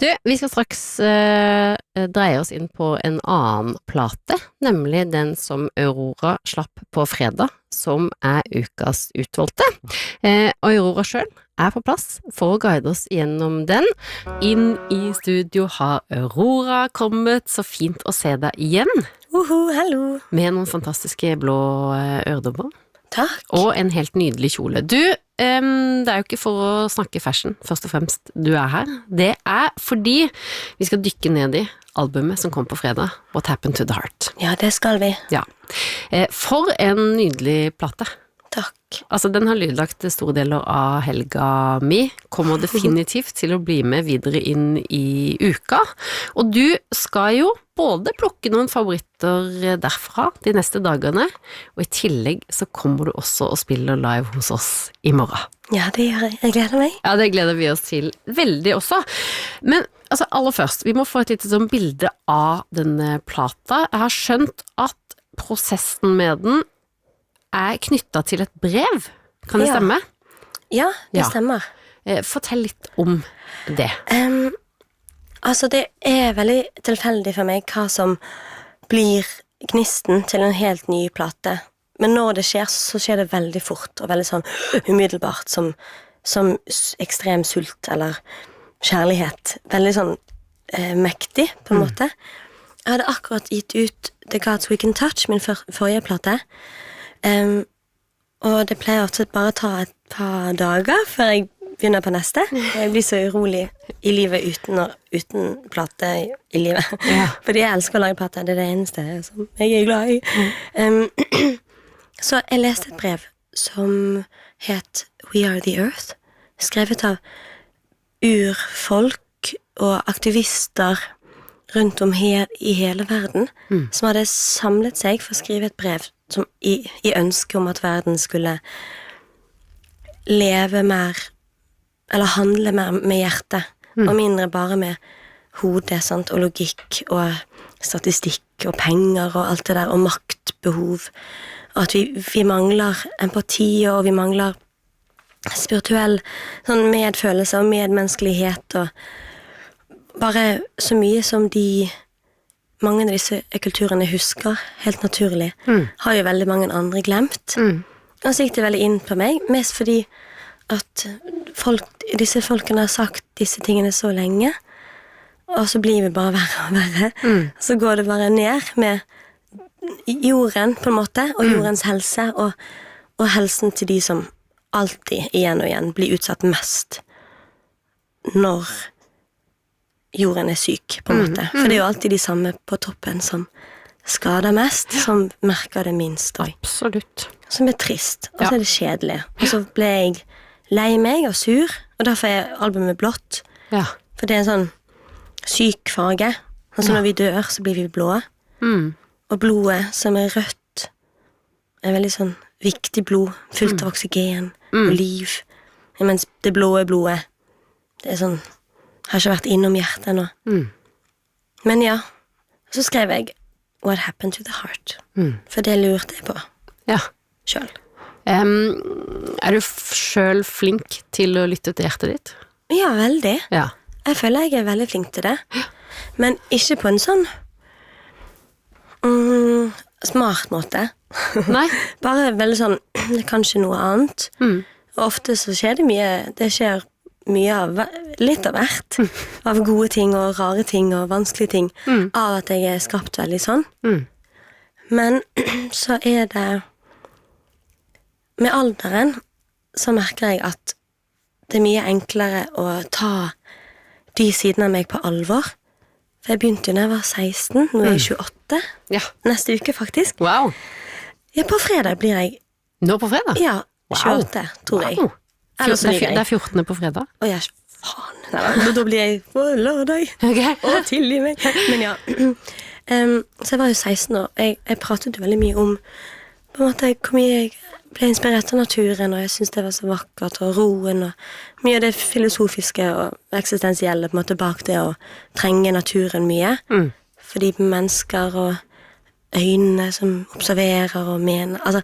Du, vi skal straks dreie oss inn på en annen plate, nemlig den som Aurora slapp på fredag, som ukas utvalgte. Og Aurora selv på plass for å guide oss gjennom den. Inn i studio har Aurora kommet, så fint å se deg igjen. Hallo. Med noen fantastiske blå øredobber. Takk. Og en helt nydelig kjole. Du, det jo ikke for å snakke fashion, først og fremst du her. Det fordi vi skal dykke ned i albumet som kom på fredag, What Happened to the Heart. Ja, det skal vi. Ja. For en nydelig plate. Takk. Altså, den har lydlagt store deler av helga mi, kommer definitivt til å bli med videre inn i uka. Og du skal jo både plukke noen favoritter derfra de neste dagene, og i tillegg så kommer du også og spiller live hos oss i morgen. Ja, det gjør jeg. Jeg gleder meg. Ja, det gleder vi oss til veldig også. Men altså, aller først, vi må få et lite sånn bilde av denne plata. Jeg har skjønt at prosessen med den knyttet til et brev. Kan det stemme? Ja, det stemmer. Fortell litt om det. Altså, det veldig tilfeldig for meg hva som blir gnisten til en helt ny plate. Men når det skjer, så skjer det veldig fort, og veldig sånn umiddelbart, som ekstrem sult eller kjærlighet. Veldig sånn mektig, på en måte. Jeg hadde akkurat gitt ut The Gods We Can Touch, min forrige plate. Og det pleier ofte bare å ta et par dager før jeg begynner på neste. Jeg blir så urolig i livet uten plate i livet. Ja. Fordi jeg elsker å lage plate, det det eneste som jeg glad i. Så jeg leste et brev som het We Are the Earth, skrevet av urfolk og aktivister rundt om i hele verden, som hadde samlet seg for å skrive et brev som i ønske om at verden skulle leve mer, eller handle mer med hjertet, og mindre bare med hodet, sant? Og logikk, og statistikk, og penger, og alt det der, og maktbehov, og at vi mangler empati, og vi mangler spirituell sånn medfølelse og medmenneskelighet, og bare så mye som mange av disse kulturene husker helt naturlig, har jo veldig mange andre glemt. Og så gikk det veldig inn på meg, mest fordi at disse folkene har sagt disse tingene så lenge, og så blir vi bare verre og verre. Så går det bare ned med jorden, på en måte, og jordens helse, og helsen til de som alltid, igjen og igjen, blir utsatt mest når jorden syk, på en måte. For det jo alltid de samme på toppen som skader mest, som merker det minst. Absolutt. Som trist, og så det kjedelig. Og så ble jeg lei meg og sur, og derfor albumet blått. Ja. For det en sånn syk farge. Altså når vi dør, så blir vi blå. Og blodet som rødt, veldig sånn viktig blod, fullt av oksygen og liv. Mens det blå blodet, det sånn har ikke vært innom hjertet nå. Men ja, så skrev jeg What Happened to the Heart? For det lurte jeg på. Ja. Selv. Du selv flink til å lytte til hjertet ditt? Ja, veldig. Ja. Jeg føler jeg veldig flink til det. Men ikke på en sånn smart måte. Nei. Bare veldig sånn, det er kanskje noe annet. Og ofte så skjer det mye, mye av, litt av hvert, av gode ting og rare ting og vanskelige ting, av at jeg skapt veldig sånn. Men så det med alderen så merker jeg at det mye enklere å ta de sidene av meg på alvor. For jeg begynte jo når jeg var 16, nå jeg 28. Ja. Neste uke faktisk. Wow. Ja, på fredag blir jeg. Nå på fredag? Ja, 28, tror jeg. Det 14. på fredag? Ja, faen. Da blir jeg på lørdag. Okay. Tilgi meg. Men ja. Så jeg var jo 16 år. Jeg pratet jo veldig mye om på en måte hvor mye jeg ble inspirert av naturen, og jeg synes det var så vakkert, og roen, og mye av det filosofiske og eksistensielle på en måte bak det, å trenge naturen mye. Fordi mennesker og øynene som observerer og mener, altså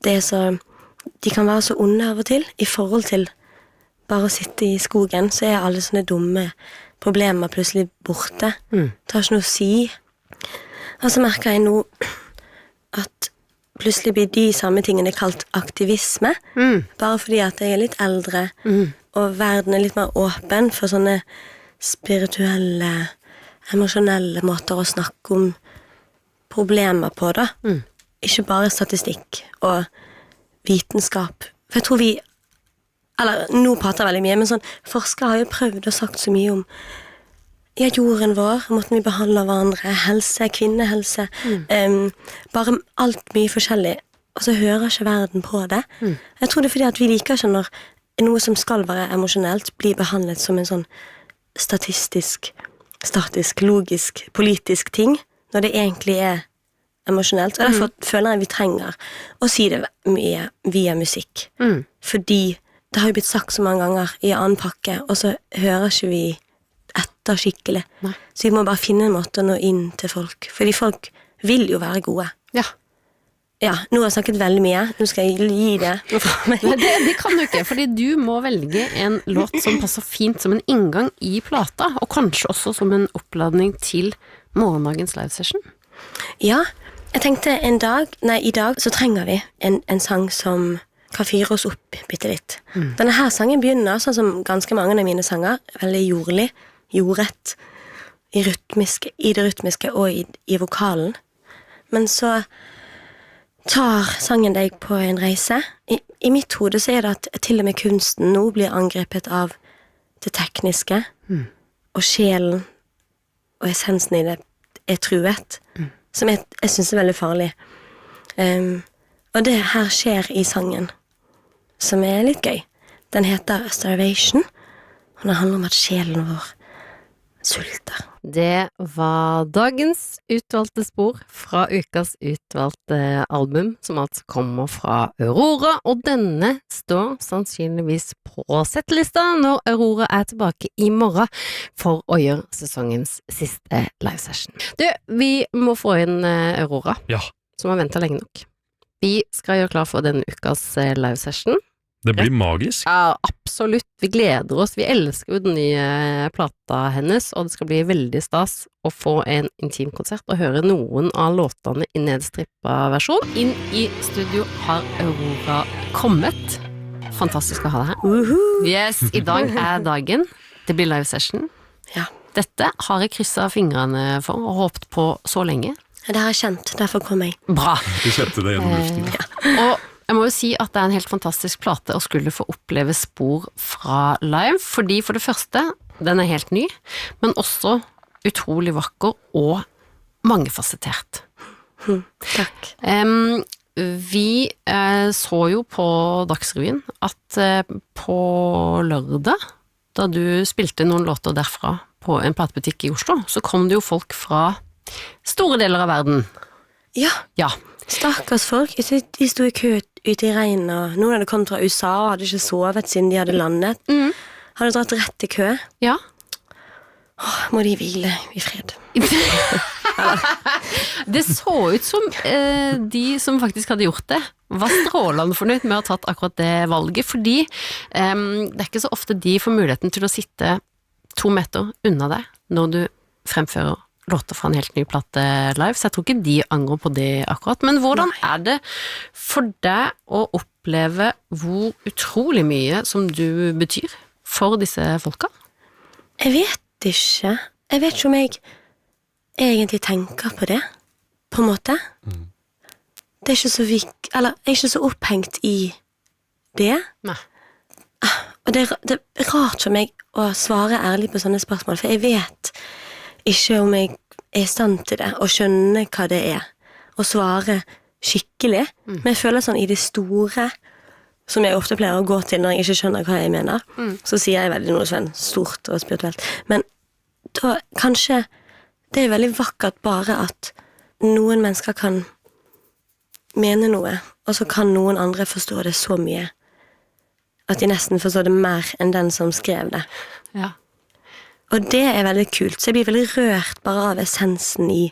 det så de kan være så onde av og til, i forhold til bare å sitte i skogen, så alle sånne dumme problemer plutselig borte. Det har ikke noe å si. Og så merker jeg nå at plutselig blir de samme tingene kalt aktivisme, bare fordi at jeg litt eldre, og verden litt mer åpen for sånne spirituelle, emosjonelle måter å snakke om problemer på, da. Ikke bare statistikk og vitenskap. For jeg tror nå prater jeg veldig mye, men sånn, forskere har jo prøvd og sagt så mye om jorden vår, måten vi behandler hverandre, helse, kvinnehelse, bare alt mye forskjellig, og så hører ikke verden på det. Jeg tror det er fordi at vi liker ikke når noe som skal være emosjonelt blir behandlet som en sånn statisk, logisk, politisk ting, når det egentlig er emosjonelt. Og derfor føler jeg vi trenger å si det mye via musikk. Fordi det har jo blitt sagt så mange ganger i annen pakke, og så hører ikke vi etter skikkelig. Nei. Så vi må bare finne en måte å nå inn til folk. Fordi folk vil jo være gode. Ja, nå har jeg snakket veldig mye. Nå skal jeg gi det. Det kan du ikke, fordi du må velge en låt som passer fint som en inngang i plata, og kanskje også som en oppladning til morgendagens livesession. Ja, jeg tenkte i dag så trenger vi en sang som kan fyre oss opp bitte litt. Denne her sangen begynner, sånn som ganske mange av mine sanger, veldig jordlig, jordrett, i det rytmiske og i vokalen. Men så tar sangen deg på en reise. I mitt hode så er det at til og med kunsten nå blir angrepet av det tekniske, og sjelen og essensen i det er truet, som jeg synes er veldig farlig. Og det her skjer i sangen, som er litt gøy. Den heter Starvation, og den handler om at sjelen vår sulter. Det var dagens utvalgte spor fra ukas utvalgte album, som altså kommer fra Aurora, og denne står sannsynligvis på settelista når Aurora er tilbake i morgen for å gjøre sesongens siste livesession. Vi må få inn Aurora, som har ventet lenge nok. Vi skal gjøre klar for denne ukas livesession. Det blir magisk. Ja, absolutt. Vi gleder oss. Vi elsker jo den nye plata hennes, og det skal bli veldig stas å få en intimkonsert og høre noen av låtene i nedstrippa versjon. Inn i studio har Aurora kommet. Fantastisk å ha deg her. Yes, i dag er dagen. Det blir live session. Ja. Dette har jeg krysset fingrene for og håpet på så lenge. Det har jeg kjent, derfor kom jeg. Bra. Du kjente det gjennom luften. Og jeg må jo si at det er en helt fantastisk plate å skulle få oppleve spor fra live, fordi for det første, den er helt ny, men også utrolig vakker og mangefasettert. Takk. Vi så jo på Dagsrevyen at på lørdag, da du spilte noen låter derfra på en platebutikk i Oslo, så kom det jo folk fra store deler av verden. Ja. Stakkars folk, de stod i kø ute i regn, og noen hadde kommet fra USA og hadde ikke sovet siden de hadde landet. Hadde dratt rett i kø. Ja. Må de hvile i fred. Det så ut som de som faktisk hadde gjort det, var strålende fornøyd med å ha tatt akkurat det valget, fordi det er ikke så ofte de får muligheten til å sitte 2 meter unna deg når du fremfører låter fra en helt ny plate live, så jeg tror ikke de angrer på det akkurat. Men hvordan er det for deg å oppleve hvor utrolig mye som du betyr for disse folka? Jeg vet ikke. Jeg vet ikke om jeg egentlig tenker på det, på en måte. Det er ikke så eller jeg er ikke så opphengt i det. Nei. Og det er rart for meg å svare ærlig på sånne spørsmål, for jeg vet ikke om jeg er i stand til det, og skjønne hva det er, og svare skikkelig, men jeg føler sånn i det store, som jeg ofte pleier å gå til når jeg ikke skjønner hva jeg mener, så sier jeg veldig noe sånn stort og spirituelt, men da kanskje, det er veldig vakkert bare at noen mennesker kan mene noe, og så kan noen andre forstå det så mye, at de nesten forstår det mer enn den som skrev det. Ja. Og det er veldig kult, så jeg blir veldig rørt bare av essensen i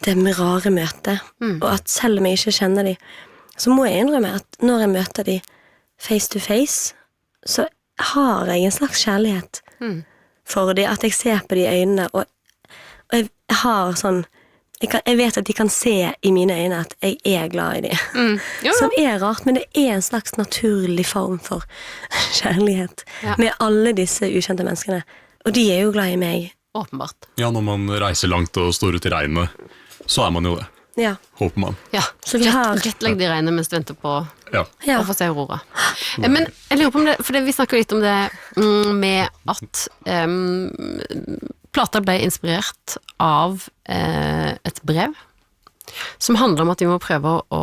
det rare møtet. Og at selv om jeg ikke kjenner de, så må jeg innrømme at når jeg møter de face to face, så har jeg en slags kjærlighet for dem, at jeg ser på de øynene, og jeg har sånn, jeg vet at de kan se i mine øyne at jeg er glad i dem. Som rart, men det en slags naturlig form for kjærlighet med alle disse ukjente menneskene. Og de jo glad i meg. Åpenbart. Ja, når man reiser langt og står ut i regnet, så man jo det. Ja. Håper man. Ja, så vi har... Rettlegg de regnet mens du venter på Ja. å få se Aurora. Men jeg lurer på om det, for vi snakker litt om det med at plata ble inspirert av et brev som handler om at vi må prøve å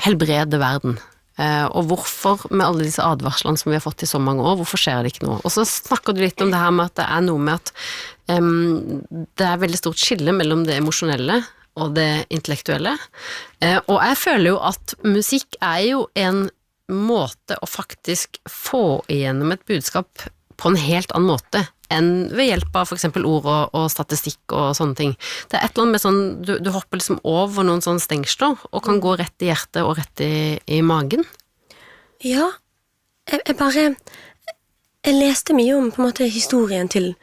helbrede verden. Og hvorfor, med alle disse advarslene som vi har fått i så mange år, hvorfor skjer det ikke noe? Og så snakker du litt om det her med at det noe med at det veldig stort skille mellom det emosjonelle og det intellektuelle. Og jeg føler jo at musikk jo en måte å faktisk få igjennom et budskap på en helt annen måte enn ved hjelp av for eksempel ord og statistikk og sånne ting. Det et eller annet med sånn, du hopper liksom over noen sånne stengsler og kan gå rett i hjertet og rett i magen. Ja, jeg leste mye om på en måte historien til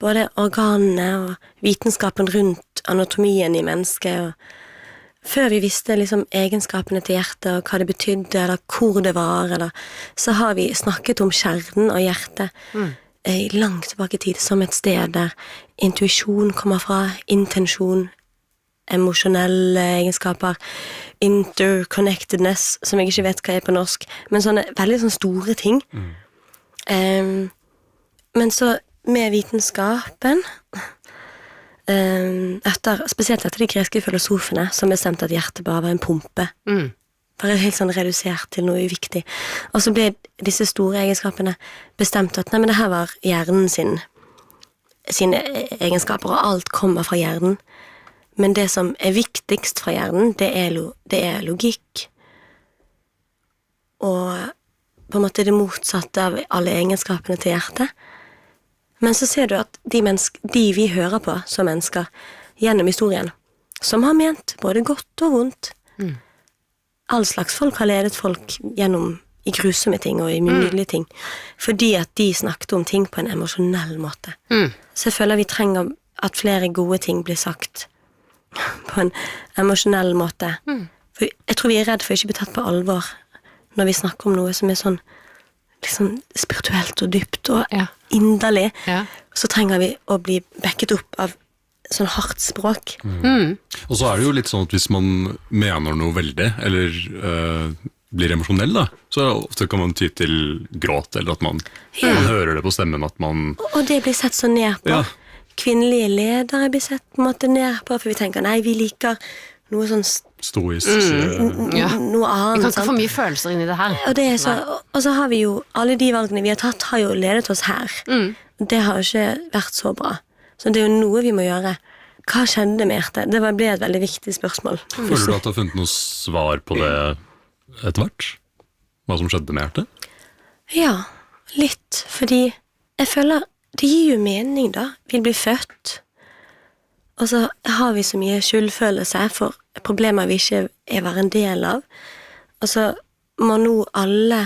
både organene og vitenskapen rundt anatomien i mennesket, og før vi visste liksom egenskapene til hjertet og hva det betydde, eller hvor det var, eller så har vi snakket om kjernen og hjertet langt tilbake i tid, som et sted der intuisjon kommer fra, intensjon, emosjonelle egenskaper, interconnectedness, som jeg ikke vet hva på norsk, men sånne veldig sånne store ting. Men så med vitenskapen, spesielt etter de greske filosofene, som bestemte at hjertet bare var en pumpe, bare helt sånn redusert til noe uviktig. Og så ble disse store egenskapene bestemt at nei, men det her var hjernen sine egenskaper, og alt kommer fra hjernen. Men det som viktigst fra hjernen, det logikk. Og på en måte det motsatte av alle egenskapene til hjertet. Men så ser du at de vi hører på som mennesker gjennom historien, som har ment både godt og vondt, all slags folk har ledet folk gjennom i grusomme ting og i nydelige ting, fordi at de snakket om ting på en emosjonell måte. Så jeg føler vi trenger at flere gode ting blir sagt på en emosjonell måte. For jeg tror vi redd for å ikke bli tatt på alvor når vi snakker om noe som sånn liksom spirituelt og dypt og inderlig, så trenger vi å bli backet opp av sånn hardt språk. Og så det jo litt sånn at hvis man mener noe veldig, eller blir emosjonell da, så ofte kan man ty til gråt, eller at man hører det på stemmen at man... Og det blir sett så ned på. Kvinnelige ledere blir sett på en måte ned på, for vi tenker, nei, vi liker noe sånn stoisk. Noe annet. Vi kan ikke få mye følelser inn i det her. Og så har vi jo, alle de valgene vi har tatt, har jo ledet oss her. Det har jo ikke vært så bra. Så det jo noe vi må gjøre. Hva skjedde med hjertet? Det ble et veldig viktig spørsmål. Føler du at du har funnet noe svar på det etter hvert? Hva som skjedde med hjertet? Ja, litt. Fordi jeg føler, det gir jo mening da. Vi blir født. Og så har vi så mye skyldfølelse for problemer vi ikke være en del av. Og så må nå alle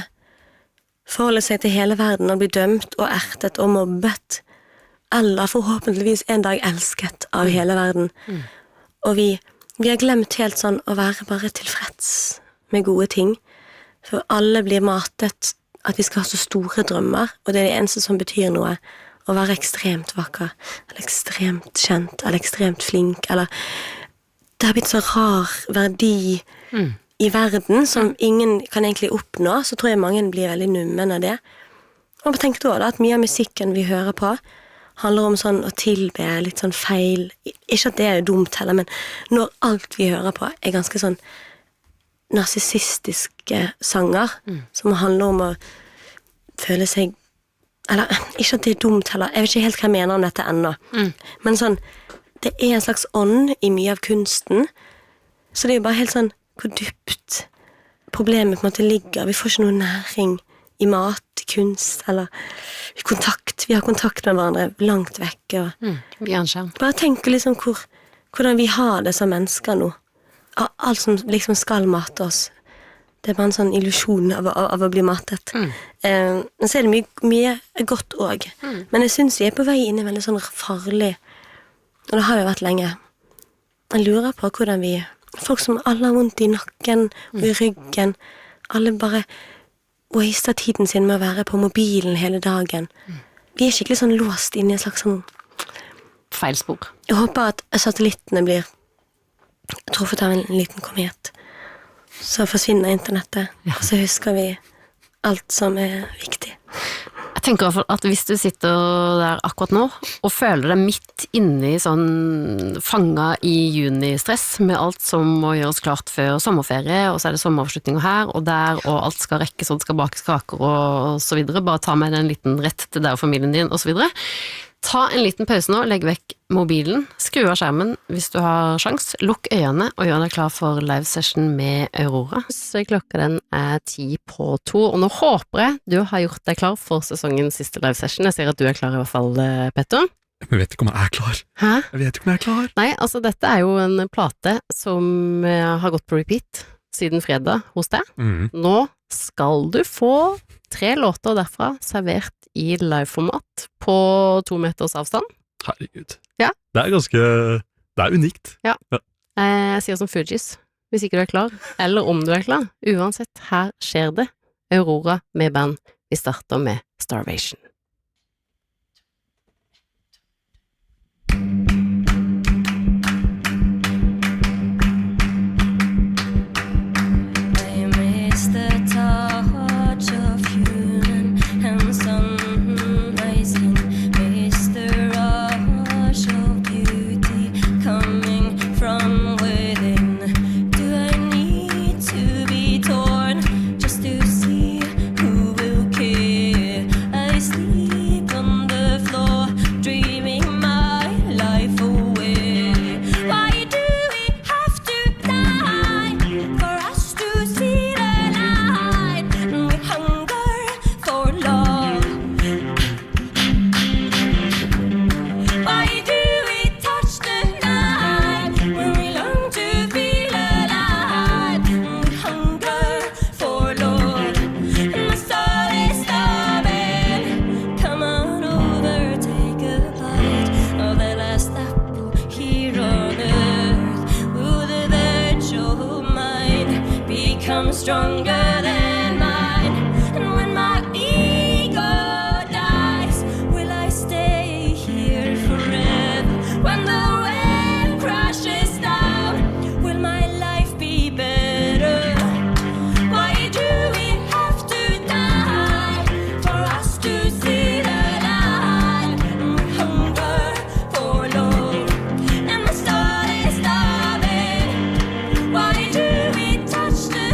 forholde seg til hele verden og bli dømt og ertet og mobbet, eller forhåpentligvis en dag elsket av hele verden. Og vi har glemt helt sånn å være bare tilfreds med gode ting, for alle blir matet at vi skal ha så store drømmer, og det det eneste som betyr noe, å være ekstremt vakker, eller ekstremt kjent, eller ekstremt flink, eller det har blitt så rar verdi i verden som ingen kan egentlig oppnå, så tror jeg mange blir veldig nummen av det. Og tenk da at mye av musikken vi hører på handler om sånn å tilbe litt sånn feil, ikke at det dumt heller, men når alt vi hører på ganske sånn narsissistiske sanger, som handler om å føle seg, eller ikke at det dumt heller, jeg vet ikke helt hva jeg mener om dette ennå, men sånn, det en slags ånd i mye av kunsten, så det jo bare helt sånn hvor dypt problemet på en måte ligger. Vi får ikke noe næring i mat, i kunst, eller i kontakt. Vi har kontakt med hverandre langt vekk. Bare tenk liksom hvordan vi har det som mennesker nå. Alt som liksom skal mate oss, Det er bare en sånn illusjon av å bli matet. Men så er det mye godt også. Men jeg synes vi er på vei inn i veldig sånn farlig, og det har jo vært lenge. Jeg lurer på hvordan folk som alle har vondt i nakken og i ryggen, alle bare waster tiden sin med å være på mobilen hele dagen. Vi er skikkelig sånn låst inn i en slags sånn Feilspor. Jeg håper at satellittene blir truffet av en liten komet. Så forsvinner internettet, og så husker vi alt som er viktig. Jeg tenker i hvert fall at hvis du sitter der akkurat nå og føler deg midt inne i sånn fanget i junistress med alt som må gjøres klart før sommerferie, og så er det sommeravslutninger her og der, og alt skal rekkes og det skal bakes kaker og så videre, bare ta med en liten rett til deg og familien din og så videre. Ta en liten pause nå, legg vekk mobilen, skru av skjermen hvis du har sjans, lukk øynene og gjør deg klar for live session med Aurora. Så klokka den er 1:50, og nå håper jeg du har gjort deg klar for sesongens siste live session. Jeg ser at du er klar i hvert fall, Petter. Jeg vet ikke om jeg er klar. Hæ? Jeg vet ikke om jeg er klar. Nei, altså dette er jo en plate som har gått på repeat siden fredag hos deg. Nå skal du få 3 låter derfra servert i liveformat på 2 meters avstand. Herregud. Ja. Det er unikt. Ja. Jeg sier som Fugees, hvis ikke du er klar, eller om du er klar. Uansett, her skjer det. Aurora med band. Vi starter med Starvation. Stronger than mine, and when my ego dies, will I stay here forever? When the wave crashes down, will my life be better? Why do we have to die for us to see the light? We hunger for love, and my soul is starving. Why do we touch the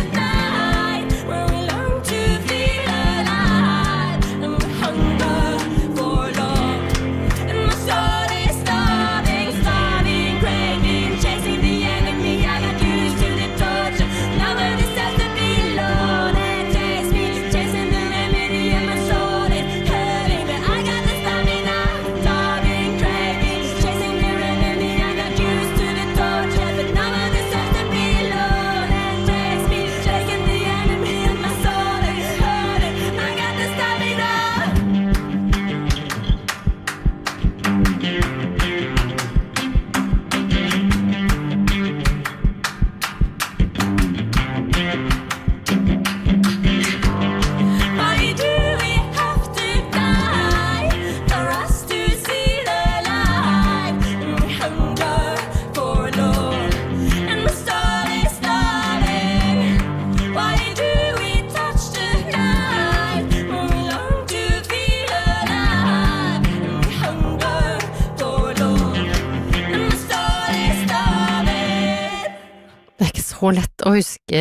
så lett å huske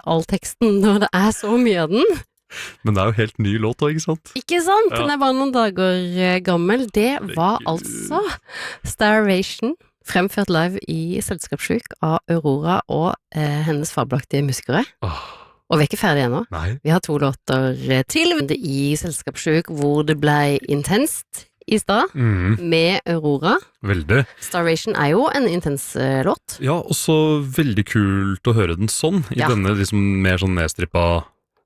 all teksten når det er så mye av den. Men det er jo helt ny låt også, ikke sant? Ikke sant? Ja. Den er bare noen dager gammel. Det var altså Starvation, fremført live i Selskapssjuk av Aurora og hennes fabelaktige musikere. Og vi er ikke ferdige ennå. Nei. Vi har 2 låter til i Selskapssjuk hvor det ble intenst i stad, med Aurora. Veldig. Starvation er jo en intens låt. Ja, og så veldig kult å høre den sånn, i Ja. denne liksom mer sånn nedstrippa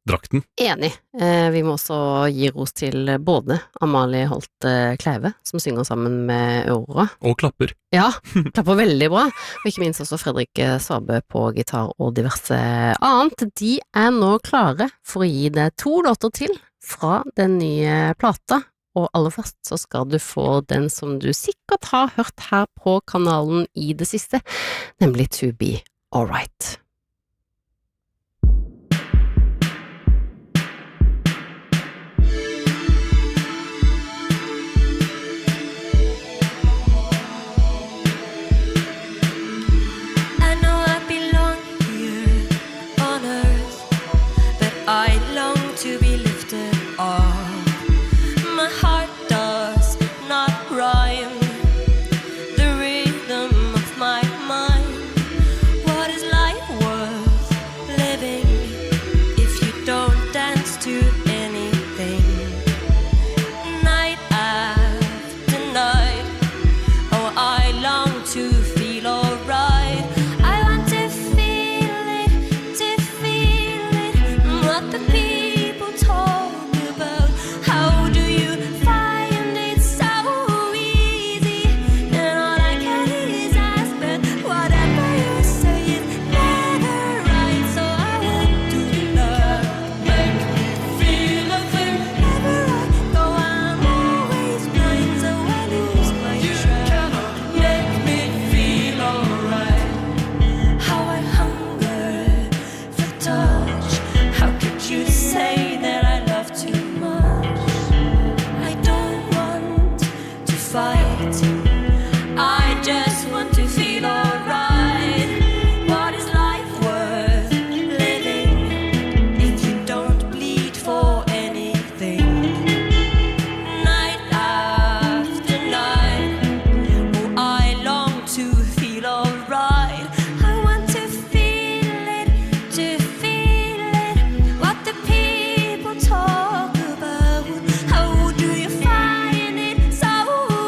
drakten. Enig. Vi må også gi ros til både Amalie Holt Kleive, som synger sammen med Aurora. Og klapper. Ja, klapper veldig bra. Og ikke minst også Fredrik Svabø på gitar og diverse annet. De er nå klare for å gi deg 2 låter til fra den nye plata. Og aller først så skal du få den som du sikkert har hørt her på kanalen i det siste, nemlig To Be Alright. I know I belong here on earth, but I long to be lifted up. My heart does not rhyme the rhythm of my mind. What is life worth living if you don't dance to anything? Night after night, oh, I long to feel alright. I want to feel it, what the people talk about. How do you find it so easy? And all I can is ask, but whatever you say is never right. So I won't do love, make me feel a thing. Wherever I go, I'm always blind, so I lose my track. Make me feel alright. How I hunger for touch. How could you say that I love too much? I don't want to fight. I just want to feel alright. What is life worth living if you don't bleed for anything? Night after night, oh, I long to feel alright. I want to feel it, what the people talk about. How do you find it so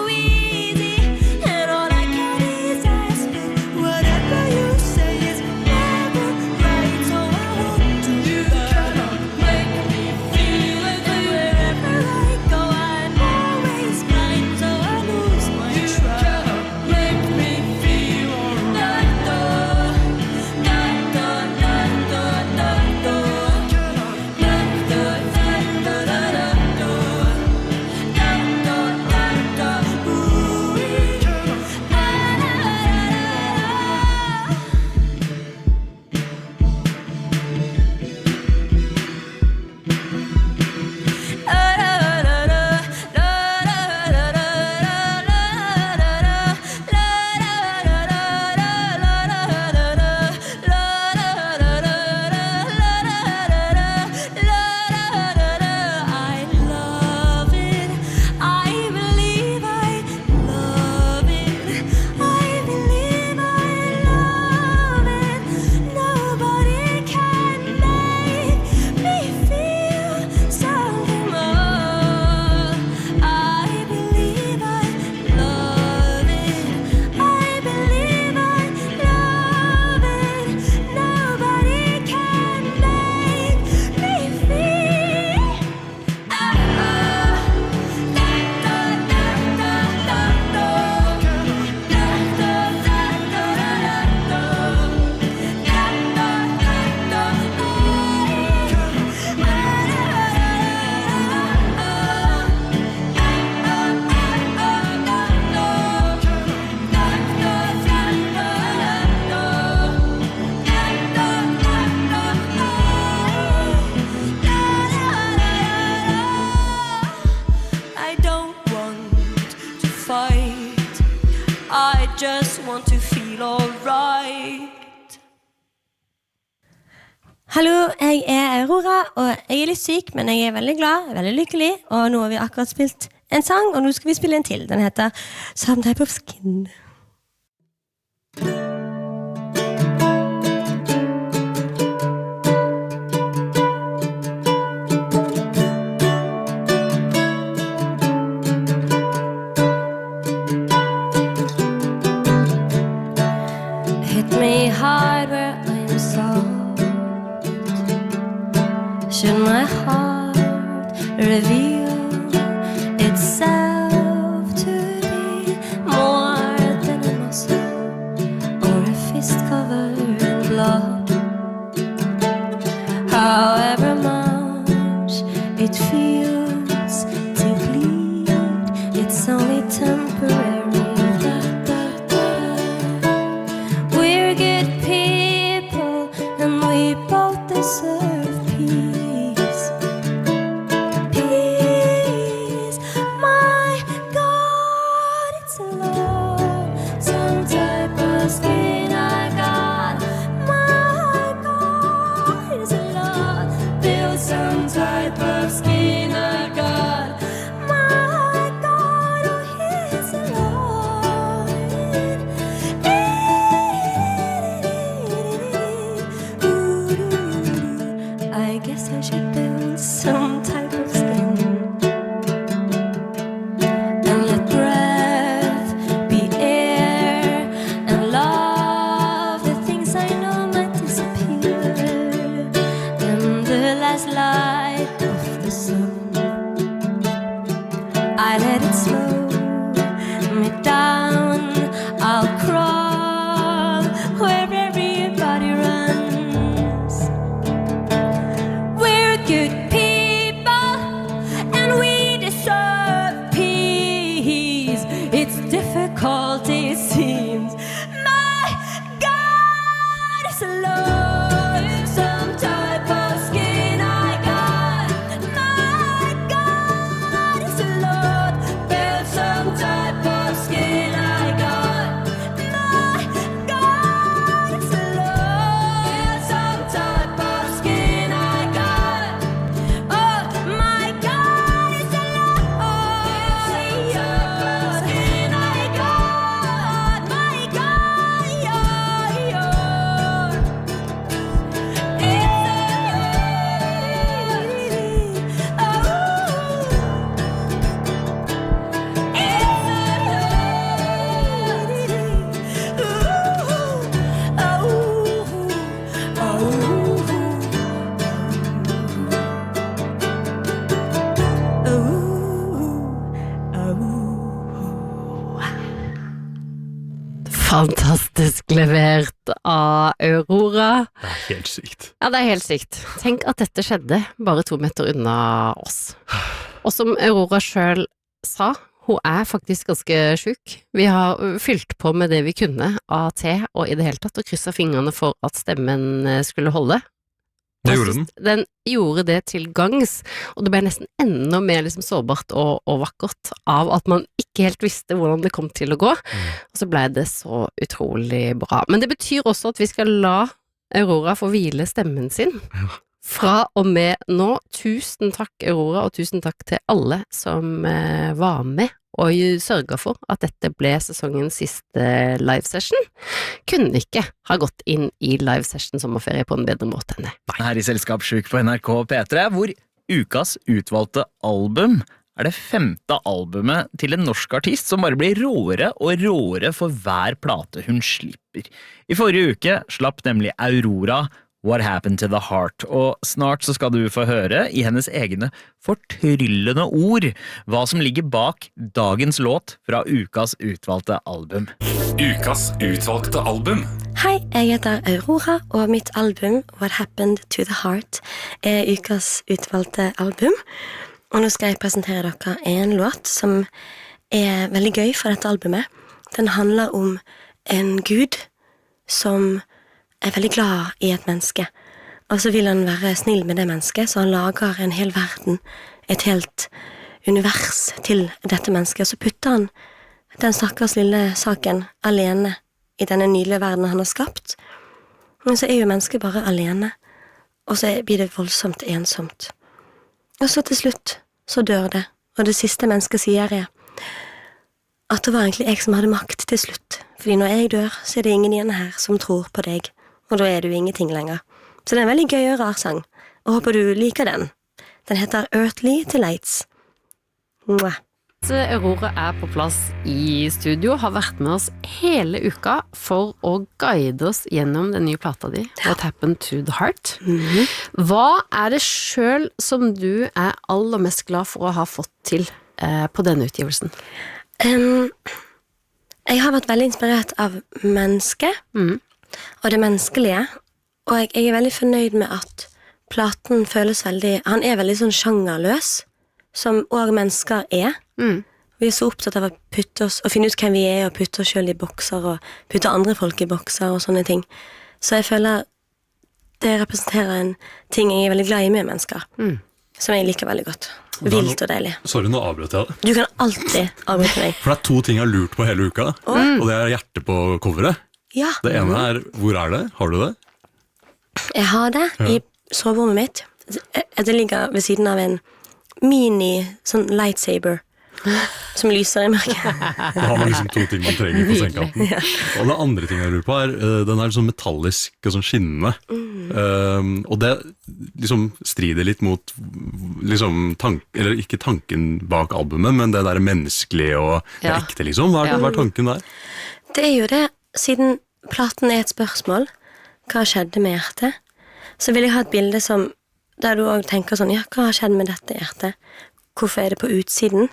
easy? And all I can is ask, but whatever you say is never right. So I won't do that. Make me feel it wherever I go. I'm always blind, so I lose my track. Make me feel alright. I love it. I believe I love it. I believe I love it. Nobody can make me feel something more. I believe I love it. I believe I love it. Nobody can make me feel. I don't want to fight. I just want to feel alright. Hallo, jeg er Aurora, og jeg er litt syk, men jeg er veldig glad, veldig lykkelig, og nå har vi akkurat spilt en sang, og nå skal vi spille en til. Den heter Some Type of Skin. reveal itself to be more than a muscle or a fist covered in blood. However much it feels to bleed, it's only temporary. We're good people and we both deserve peace. Peace, my God, it's a love, some type of skin I got. My God, it's a love, build some type of skin I got. My God, oh, it's a love. I guess I should build some type of skin and let breath be air and love the things I know might disappear. And the last light of the sun, I let it slow me down. I'll crawl where everybody runs. We're good people and we deserve peace. It's difficult, it seems. My God, it's a love, some type of skin I got. My God, it's a love, build some type of skin I got. My God, it's a love, some type of skin I got. Oh, my God, it's a love, some type of skin I got. My God, Fantastisk levert av Aurora. Det er helt sykt. Ja, det er helt sykt. Tenk at dette skjedde bare 2 meter unna oss. Og som Aurora selv sa, hun er faktisk ganske syk. Vi har fylt på med det vi kunne av te og i det hele tatt, og krysset fingrene for at stemmen skulle holde. Det gjorde den. Den gjorde det til gangs, og det ble nesten enda mer liksom sårbart og vakkert av at man ikke helt visste hvordan det kom til å gå, og så ble det så utrolig bra. Men det betyr også at vi skal la Aurora få hvile stemmen sin. Fra og med nå, tusen takk Aurora, og tusen takk til alle som var med og sørget for at dette ble sesongens siste livesession. Kunne ikke ha gått inn i livesession sommerferie på en bedre måte enn det. Her i Selskap Sjuk på NRK P3, hvor ukas utvalgte album er det 5. albumet til en norsk artist som bare blir råere og råere for hver plate hun slipper. I forrige uke slapp nemlig Aurora What Happened to the Heart, og snart så skal du få høre i hennes egne fortryllende ord hva som ligger bak dagens låt fra ukas utvalgte album. Ukas utvalgte album. Hei, jeg heter Aurora, og mitt album What Happened to the Heart er ukas utvalgte album. Og nå skal jeg presentere dere en låt som er veldig gøy for dette albumet. Den handler om en gud som er veldig glad i et menneske, og så vil han være snill med det mennesket, så han lager en hel verden, et helt univers til dette mennesket, og så putter han den stakkars lille saken alene i denne nydelige verden han har skapt. Men så er jo mennesket bare alene, og så blir det voldsomt ensomt. Og så til slutt, så dør det, og det siste mennesket sier er at det var egentlig jeg som hadde makt til slutt, fordi når jeg dør, så er det ingen igjen her som tror på deg, og da er du ingenting lenger. Så det er en veldig gøy og rar sang, og håper du liker den. Den heter Earthly Delights. Mwah. Aurora er på plass i studio, har vært med oss hele uka for å guide oss gjennom den nye plata di, What Happened to the Heart. Hva er det selv som du er aller mest glad for å ha fått til på denne utgivelsen? Jeg har vært veldig inspirert av mennesket og det menneskelige, og jeg er veldig fornøyd med at platen føles veldig, han er veldig sånn sjangerløs, som også mennesker er. Vi er så opptatt av å putte oss, å finne ut hvem vi er, og putte oss selv i bokser, og putte andre folk i bokser, og sånne ting. Så jeg føler det representerer en ting jeg er veldig glad i med mennesker, som jeg liker veldig godt. Vilt og deilig. Sorry, nå avbrøt jeg det. Du kan alltid avbryte meg. For det er 2 ting jeg har lurt på hele uka, og det er hjertet på coveret. Ja, Det ene er, hvor er det? Har du det? jeg har det i soverommet mitt. Det ligger ved siden av en mini sånn lightsaber som lyser i mørket. Da har man liksom 2 ting man trenger på sengekanten. Og det andre ting jeg lurer på er, den er sånn metallisk og sånn skinnende. Og det liksom strider litt mot liksom eller ikke tanken bak albumet, men det der menneskelige og det ekte liksom. Hva er tanken der? Det er jo det, siden platen er et spørsmål, hva skjedde med hjertet? Så vil jeg ha et bilde som der du også tenker sånn, ja, hva har skjedd med dette hjertet? Hvorfor er det på utsiden?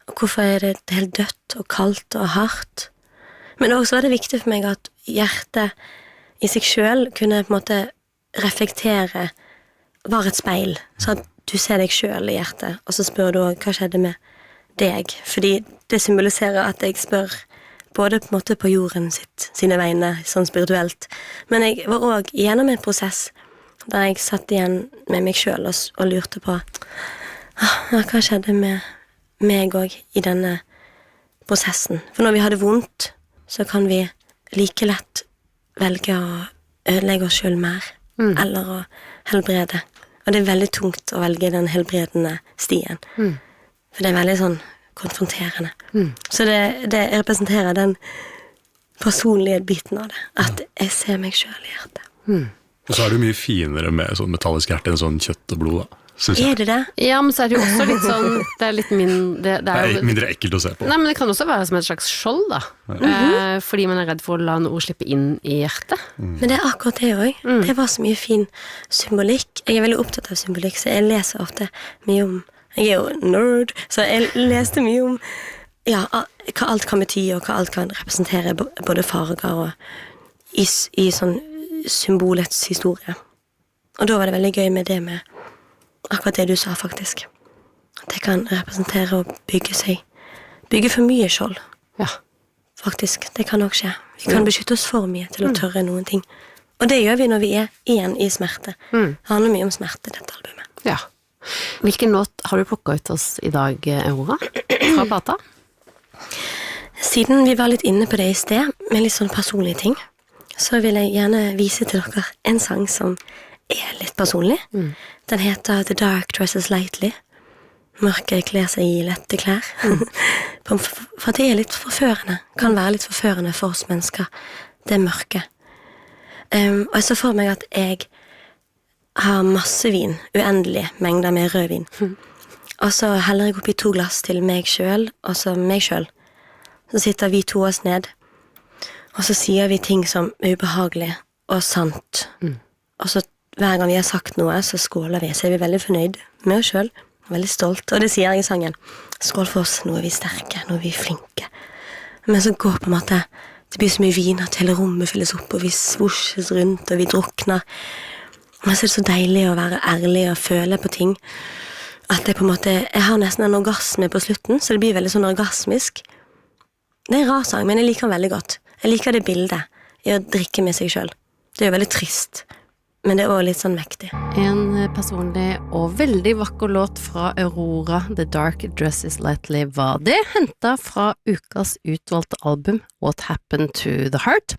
Og hvorfor er det helt dødt og kaldt og hardt? Men også er det viktig for meg at hjertet i seg selv kunne på en måte reflektere, var et speil, så at du ser deg selv i hjertet, og så spør du også, hva skjedde med deg? Fordi det symboliserer at jeg spør både på en måte på jorden sine vegne, sånn spirituelt, men jeg var også gjennom en prosess der jeg satt igjen med meg selv og lurte på hva skjedde med meg også i denne prosessen. For når vi har det vondt, så kan vi like lett velge å ødelegge oss selv mer, eller å helbrede. Og det er veldig tungt å velge den helbredende stien. For det er veldig sånn konfronterende. Så det representerer den personlige biten av det, at jeg ser meg selv i hjertet. Og så er det jo mye finere med sånn metallisk hjerte enn sånn kjøtt og blod, da, synes jeg. Er det det? Ja, men så er det jo også litt sånn, det er litt det er jo, Mindre ekkelt å se på. nei, men det kan også være som et slags skjold da, fordi man er redd for å la noe slippe inn i hjertet. Men det er akkurat det også. Det var så mye fin symbolikk. Jeg er veldig opptatt av symbolikk, så jeg leser ofte mye om, jeg er jo nerd, så jeg leste mye om hva alt kan bety, og hva alt kan representere, både farger og i sånn symbolets historie. Og da var det veldig gøy med det med akkurat det du sa faktisk. At det kan representere å bygge for mye skjold. Ja. Faktisk, det kan også skje. Vi kan beskytte oss for mye til å tørre noen ting. Og det gjør vi når vi er igjen i smerte. Det handler mye om smerte, dette albumet. Ja. Hvilken låt har du plukket ut oss i dag, Aurora? Fra plata? Siden vi var litt inne på det i sted, med litt sånn personlige ting, så vil jeg gjerne vise til dere en sang som er litt personlig. Den heter The Dark Dresses Lightly. Mørke kler seg i lette klær. For det er litt forførende. Kan være litt forførende for oss mennesker. Det er mørke. Og jeg så for meg at jeg har masse vin, uendelige mengder med rødvin. Og så heller jeg oppi 2 glass til meg selv, og så meg selv. Så sitter vi 2 oss ned, og så sier vi ting som er ubehagelig og sant. Og så hver gang vi har sagt noe, så skåler vi. Så er vi veldig fornøyd med oss selv, veldig stolt. Og det sier jeg i sangen. Skål for oss, nå er vi sterke, nå er vi flinke. Men så går på en måte, det blir så mye vin at hele rommet fylles opp, og vi svosjes rundt, og vi drukner. Men så er det så deilig å være ærlig og føle på ting. At det på en måte, jeg har nesten en orgasme på slutten, så det blir veldig sånn orgasmisk. Det er en rar sang, men jeg liker den veldig godt. Jeg liker det bildet i å drikke med seg selv. Det er jo veldig trist, men det er også litt sånn mektig. En personlig og veldig vakker låt fra Aurora, The Dark Dresses Lightly, var det hentet fra ukas utvalgte album What Happened to the Heart.